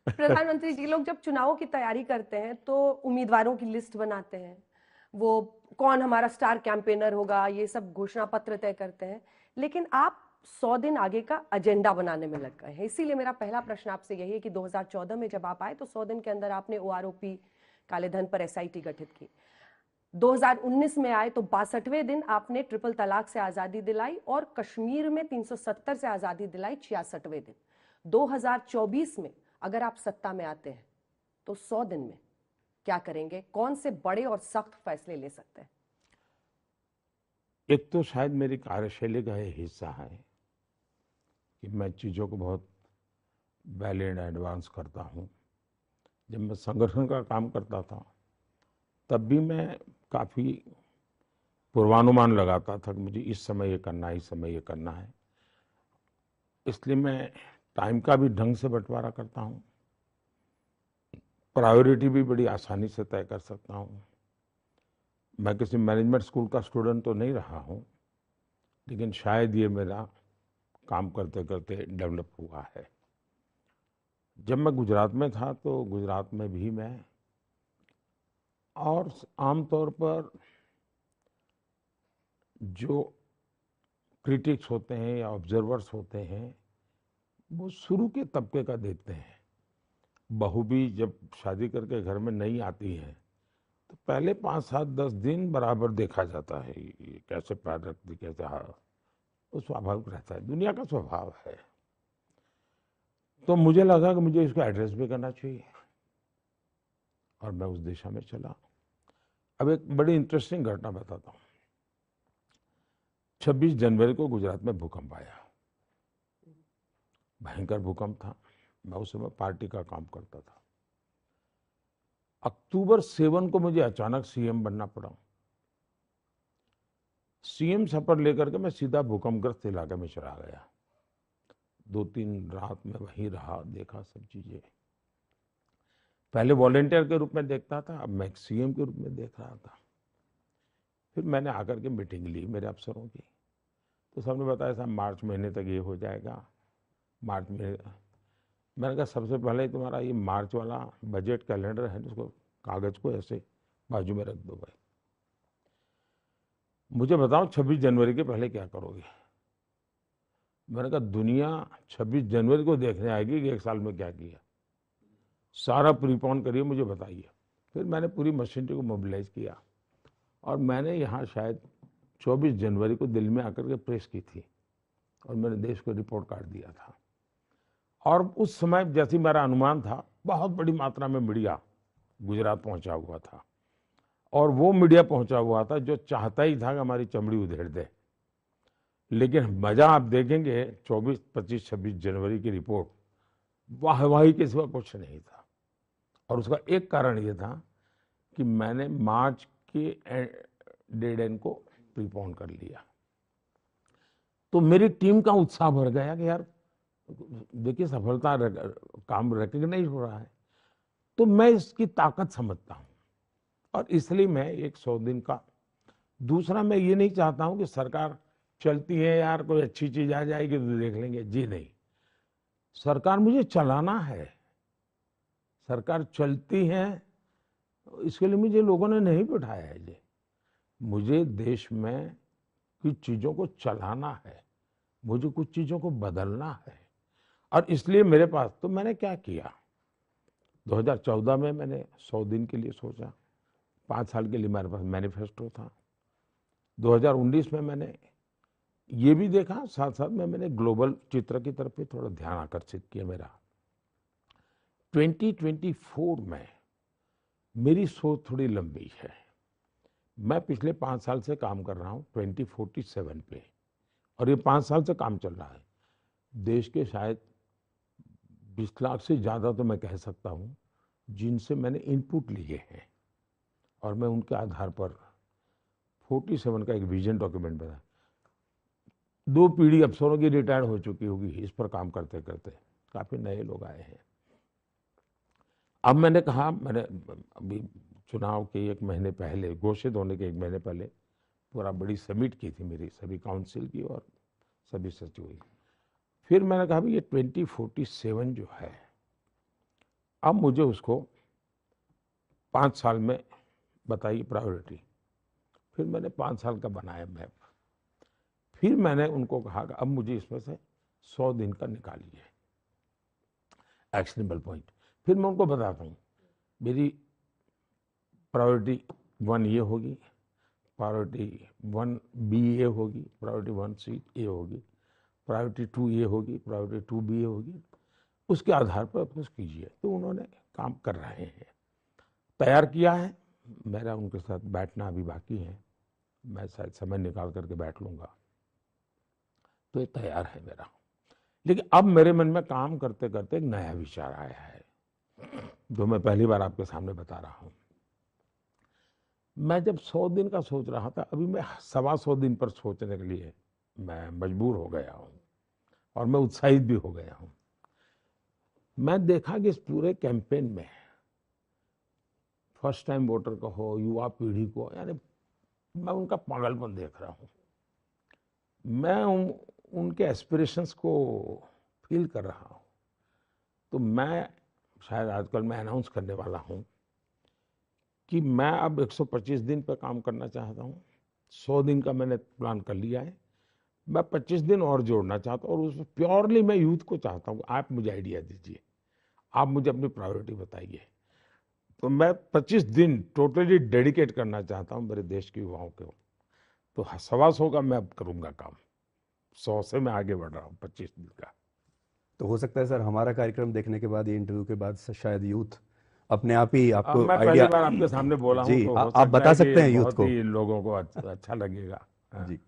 प्रधानमंत्री जी लोग जब चुनावों की तैयारी करते हैं तो उम्मीदवारों की लिस्ट बनाते हैं, वो कौन हमारा स्टार कैंपेनर होगा, ये सब घोषणा पत्र तय करते हैं। लेकिन आप 100 दिन आगे का एजेंडा बनाने में लग गए हैं। इसीलिए मेरा पहला प्रश्न आपसे यही है कि 2014 में जब आप आए तो 100 दिन के अंदर आपने ओआरओपी, काले धन पर एसआईटी गठित की। 2019 में आए तो 62वें दिन आपने ट्रिपल तलाक से आजादी दिलाई और कश्मीर में 370 से आजादी दिलाई 66वें दिन। 2024 में अगर आप सत्ता में आते हैं तो 100 दिन में क्या करेंगे, कौन से बड़े और सख्त फैसले ले सकते हैं? एक तो शायद मेरी कार्यशैली का ये हिस्सा है कि मैं चीज़ों को बहुत वेल इन एडवांस करता हूँ। जब मैं संगठन का काम करता था तब भी मैं काफ़ी पूर्वानुमान लगाता था कि मुझे इस समय ये करना है, इस समय ये करना है। इसलिए मैं टाइम का भी ढंग से बंटवारा करता हूँ, प्रायोरिटी भी बड़ी आसानी से तय कर सकता हूँ। मैं किसी मैनेजमेंट स्कूल का स्टूडेंट तो नहीं रहा हूँ, लेकिन शायद ये मेरा काम करते करते डेवलप हुआ है। जब मैं गुजरात में था तो गुजरात में भी मैं और आमतौर पर जो क्रिटिक्स होते हैं या ऑब्जर्वर्स होते हैं वो शुरू के तबके का देखते हैं। बहू भी जब शादी करके घर में नहीं आती है तो पहले 5, 7, 10 दिन बराबर देखा जाता है, ये कैसे पैर रखती, कैसे हाँ, वो स्वाभाविक रहता है, दुनिया का स्वभाव है। तो मुझे लगा कि मुझे इसको एड्रेस भी करना चाहिए और मैं उस दिशा में चला। अब एक बड़ी इंटरेस्टिंग घटना बताता हूँ। 26 जनवरी को गुजरात में भूकंप आया, भयंकर भूकंप था। मैं उस समय पार्टी का काम करता था। अक्टूबर 7 को मुझे अचानक सीएम बनना पड़ा। सीएम शपथ लेकर के मैं सीधा भूकंपग्रस्त इलाके में चला गया। 2-3 रात में वहीं रहा, देखा सब चीजें। पहले वॉलेंटियर के रूप में देखता था, अब मैं सीएम के रूप में देख रहा था। फिर मैंने आकर के मीटिंग ली मेरे अफसरों की, तो सबने बताया साहब मार्च महीने तक ये हो जाएगा, मार्च में। मैंने कहा सबसे पहले तुम्हारा ये मार्च वाला बजट कैलेंडर है, उसको कागज को ऐसे बाजू में रख दो भाई, मुझे बताओ 26 जनवरी के पहले क्या करोगे। मैंने कहा दुनिया 26 जनवरी को देखने आएगी कि एक साल में क्या किया, सारा प्रीपोन करिए, मुझे बताइए। फिर मैंने पूरी मशीनरी को मोबिलाइज किया और मैंने यहाँ शायद 24 जनवरी को दिल्ली में आकर के प्रेस की थी और मैंने देश को रिपोर्ट कार्ड दिया था। और उस समय जैसी मेरा अनुमान था, बहुत बड़ी मात्रा में मीडिया गुजरात पहुंचा हुआ था और वो मीडिया पहुंचा हुआ था जो चाहता ही था कि हमारी चमड़ी उधेड़ दे। लेकिन मजा आप देखेंगे 24, 25, 26 जनवरी की रिपोर्ट वाहवाही के सिवा कुछ नहीं था। और उसका एक कारण ये था कि मैंने मार्च के डेड एंड को प्रीपोन कर लिया। तो मेरी टीम का उत्साह बढ़ गया कि यार देखिए सफलता काम रिकग्नाइज हो रहा है। तो मैं इसकी ताकत समझता हूँ और इसलिए मैं एक 100 दिन का। दूसरा, मैं ये नहीं चाहता हूँ कि सरकार चलती है यार कोई अच्छी चीज आ जाएगी तो देख लेंगे, जी नहीं। सरकार मुझे चलाना है, सरकार चलती है इसके लिए मुझे लोगों ने नहीं बिठाया है जी। मुझे देश में कुछ चीजों को चलाना है, मुझे कुछ चीजों को बदलना है। और इसलिए मेरे पास, तो मैंने क्या किया, 2014 में मैंने 100 दिन के लिए सोचा, 5 साल के लिए मेरे पास मैनिफेस्टो था। 2019 में मैंने ये भी देखा, साथ साथ में मैंने ग्लोबल चित्र की तरफ भी थोड़ा ध्यान आकर्षित किया मेरा। 2024 में मेरी सोच थोड़ी लंबी है। मैं पिछले 5 साल से काम कर रहा हूँ 2047 पे, और ये 5 साल से काम चल रहा है। देश के शायद 20 लाख से ज़्यादा तो मैं कह सकता हूँ जिनसे मैंने इनपुट लिए हैं और मैं उनके आधार पर 47 का एक विजन डॉक्यूमेंट बना। 2 पीढ़ी अफसरों की रिटायर हो चुकी होगी इस पर काम करते करते, काफ़ी नए लोग आए हैं। अब मैंने कहा, मैंने अभी चुनाव के 1 महीने पहले, घोषित होने के 1 महीने पहले पूरा बड़ी समिट की थी मेरी, सभी काउंसिल की और सभी सचिव की। फिर मैंने कहा भाई ये 2047 जो है अब मुझे उसको 5 साल में बताइए प्रायोरिटी। फिर मैंने 5 साल का बनाया मैप। फिर मैंने उनको कहा कि अब मुझे इसमें से 100 दिन का निकालिए एक्शनेबल पॉइंट। फिर मैं उनको बताता हूँ मेरी प्रायोरिटी 1 ये होगी, प्रायोरिटी 1B ये होगी, प्रायोरिटी 1C ये होगी, प्रायोरिटी 2 ये होगी, प्रायोरिटी 2B ये होगी। उसके आधार पर कुछ कीजिए। तो उन्होंने काम कर रहे हैं, तैयार किया है। मेरा उनके साथ बैठना अभी बाकी है, मैं शायद समय निकाल करके बैठ लूँगा। तो ये तैयार है मेरा। लेकिन अब मेरे मन में काम करते करते एक नया विचार आया है, जो मैं पहली बार आपके सामने बता रहा हूँ। मैं जब 100 दिन का सोच रहा था, अभी मैं 125 दिन पर सोचने के लिए मैं मजबूर हो गया हूँ और मैं उत्साहित भी हो गया हूँ। मैं देखा कि इस पूरे कैंपेन में फर्स्ट टाइम वोटर का हो, युवा पीढ़ी को, यानी मैं उनका पागलपन देख रहा हूँ। मैं उनके एस्पिरेशंस को फील कर रहा हूँ। तो मैं शायद आजकल मैं अनाउंस करने वाला हूँ कि मैं अब 125 दिन पर काम करना चाहता हूँ। 100 दिन का मैंने प्लान कर लिया है, मैं 25 दिन और जोड़ना चाहता हूँ। और उसमें प्योरली मैं यूथ को चाहता हूँ, आप मुझे आइडिया दीजिए, आप मुझे अपनी प्रायोरिटी बताइए। तो मैं 25 दिन टोटली डेडिकेट करना चाहता हूँ मेरे देश के युवाओं को। तो 125 का मैं अब करूँगा काम, 100 से मैं आगे बढ़ रहा हूँ 25 दिन का। तो हो सकता है सर हमारा कार्यक्रम देखने के बाद, ये इंटरव्यू के बाद शायद यूथ अपने आप ही अब आपको मैं आइडिया पहली बार आपके सामने बोला हूँ, जी तो हो आप सकता बता है सकते कि हैं यूथ बहुत को ही लोगों को अच्छा लगेगा। हाँ। जी।